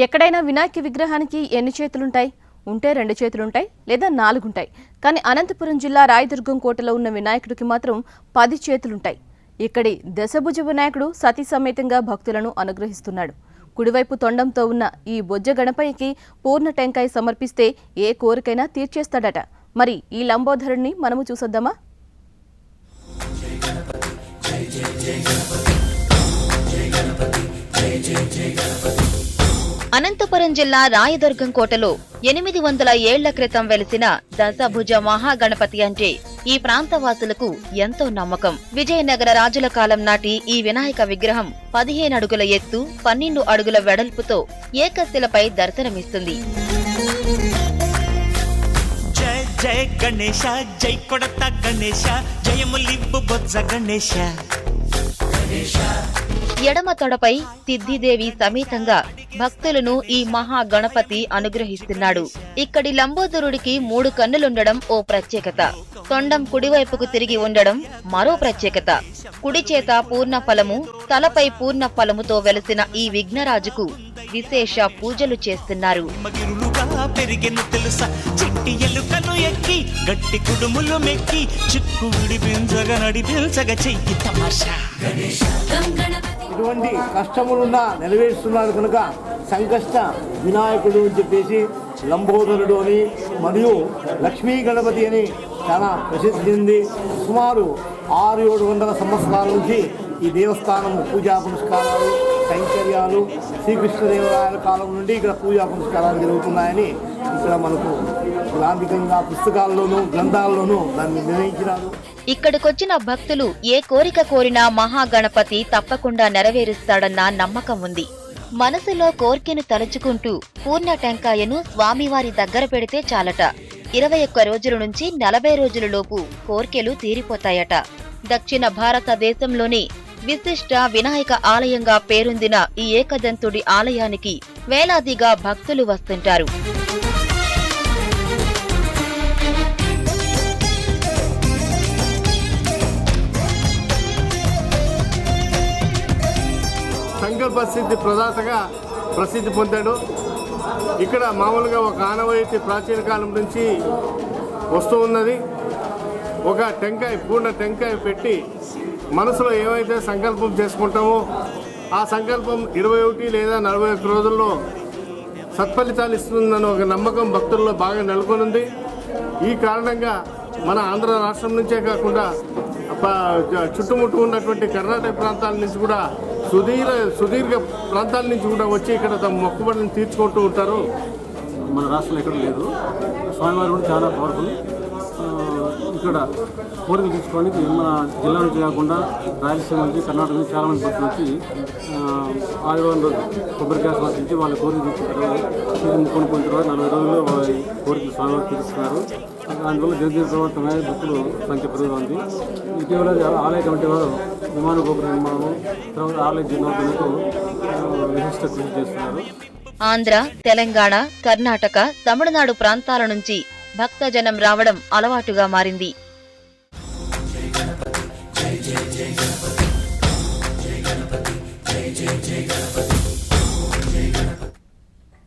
ఎక్కడైనా వినాయక విగ్రహానికి ఎన్ని చేతులుంటాయి? ఉంటే 2 చేతులుంటాయి లేదా 4 ఉంటాయి. కానీ అనంతపురం జిల్లా రాయదుర్గం కోటలో ఉన్న వినాయకుడికి మాత్రం 10 చేతులుంటాయి. ఇక్కడి దశభుజ వినాయకుడు సతీ సమేతంగా భక్తులను అనుగ్రహిస్తున్నాడు. కుడివైపు తొండంతో ఉన్న ఈ బొజ్జ గణపయ్యకి పూర్ణ టెంకాయ సమర్పిస్తే ఏ కోరికైనా తీర్చేస్తాడట. మరి ఈ లంబోదరుణ్ణి మనము చూసొద్దామా? అనంతపురం జిల్లా రాయదుర్గం కోటలో 800 ఏళ్ల క్రితం వెలిసిన దశభుజ మహాగణపతి అంటే ఈ ప్రాంతవాసులకు ఎంతో నమ్మకం. విజయనగర రాజుల కాలం నాటి ఈ వినాయక విగ్రహం 15 అడుగుల ఎత్తు, 12 అడుగుల వెడల్పుతో ఏకశిలపై దర్శనమిస్తుంది. జై జై గణేశ, జై కొడత గణేశ, జయములివ్వు బొజ్జ గణేశ. ఎడమ తొడపై సిద్ధిదేవి సమేతంగా భక్తులను ఈ మహాగణపతి అనుగ్రహిస్తున్నాడు. ఇక్కడి లంబోదరుడికి 3 కన్నులుండడం ఓ ప్రత్యేకత. తొండం కుడివైపుకు తిరిగి ఉండడం మరో ప్రత్యేకత. కుడి చేత పూర్ణ ఫలము, తలపై పూర్ణ ఫలముతో వెలసిన ఈ విఘ్నరాజుకు విశేష పూజలు చేస్తున్నారు. పెరిగెను తెలుసా, చిట్టి ఎలుకలు ఎక్కి గట్టి కుడుములు మెక్కి చిక్కు విడిపించగా నడిపించగా చెయ్యి తమాషా. ఇటువంటి కష్టములున్నా నెరవేరుస్తున్నారు కనుక సంకష్ట వినాయకుడు అని చెప్పేసి లంబోదరుడు అని మరియు లక్ష్మీ గణపతి అని చాలా ప్రసిద్ధి చెంది సుమారు 600-700 సంవత్సరాల నుంచి ఈ దేవస్థానం పూజా పునస్కారాలు, కైంకర్యాలు శ్రీకృష్ణదేవరాయల కాలం నుండి ఇక్కడ పూజా పునస్కారాలు జరుగుతున్నాయని ఇక్కడ మనకు గ్రాంధికంగా పుస్తకాల్లోనూ గ్రంథాల్లోనూ దాన్ని నిర్ణయించినారు. ఇక్కడికొచ్చిన భక్తులు ఏ కోరిక కోరినా మహాగణపతి తప్పకుండా నెరవేరుస్తాడన్న నమ్మకం ఉంది. మనసులో కోర్కెను తలుచుకుంటూ పూర్ణ టెంకాయను స్వామివారి దగ్గర పెడితే చాలట. 21 రోజుల నుంచి 40 రోజుల లోపు కోర్కెలు తీరిపోతాయట. దక్షిణ భారతదేశంలోని విశిష్ట వినాయక ఆలయంగా పేరొందిన ఈ ఏకదంతుడి ఆలయానికి వేలాదిగా భక్తులు వస్తుంటారు. సంకల్ప సిద్ధి ప్రదాతగా ప్రసిద్ధి పొందాడు. ఇక్కడ మామూలుగా ఒక ఆనవాయితీ ప్రాచీన కాలం నుంచి వస్తూ ఉన్నది. ఒక టెంకాయ, పూర్ణ టెంకాయ పెట్టి మనసులో ఏమైతే సంకల్పం చేసుకుంటామో ఆ సంకల్పం 21 లేదా 41 రోజుల్లో సత్ఫలితాలు ఇస్తుందన్న ఒక నమ్మకం భక్తుల్లో బాగా నెలకొనుంది. ఈ కారణంగా మన ఆంధ్ర రాష్ట్రం నుంచే కాకుండా చుట్టుముట్టు ఉన్నటువంటి కర్ణాటక ప్రాంతాల నుంచి కూడా సుదీర్ఘ ప్రాంతాల నుంచి కూడా వచ్చి ఇక్కడ తమ మొక్కుబడిని తీర్చుకుంటూ ఉంటారు. మన రాష్ట్రంలో ఎక్కడ లేదు. స్వామివారు కూడా చాలా పవర్ఫుల్. ఇక్కడ కోరికలు తీర్చుకోవడానికి మన జిల్లా నుంచి కాకుండా రాయలసీమ నుంచి, కర్ణాటక నుంచి చాలామంది భక్తులు వచ్చి ఆదివారం రోజు కొబ్బరికాయ సమర్పించి వాళ్ళ కోరికలు తీర్చుకుంటారు. ముక్కొని తర్వాత 40 రోజుల్లో వాళ్ళ కోరికలు స్వామివారు తీరుస్తున్నారు. అందువల్ల జగదీశ ప్రవర్తన భక్తులు సంఖ్య పెరుగుతుంది. ఇటీవల ఆలయ కమిటీ వారు విమాన గోపుర నిర్మాణం, తర్వాత ఆలయ జీర్ణోద్ధరణకు విశిష్ట కృషి చేస్తున్నారు. ఆంధ్ర, తెలంగాణ, కర్ణాటక, తమిళనాడు ప్రాంతాల నుంచి భక్తజనం రావడం అలవాటుగా మారింది.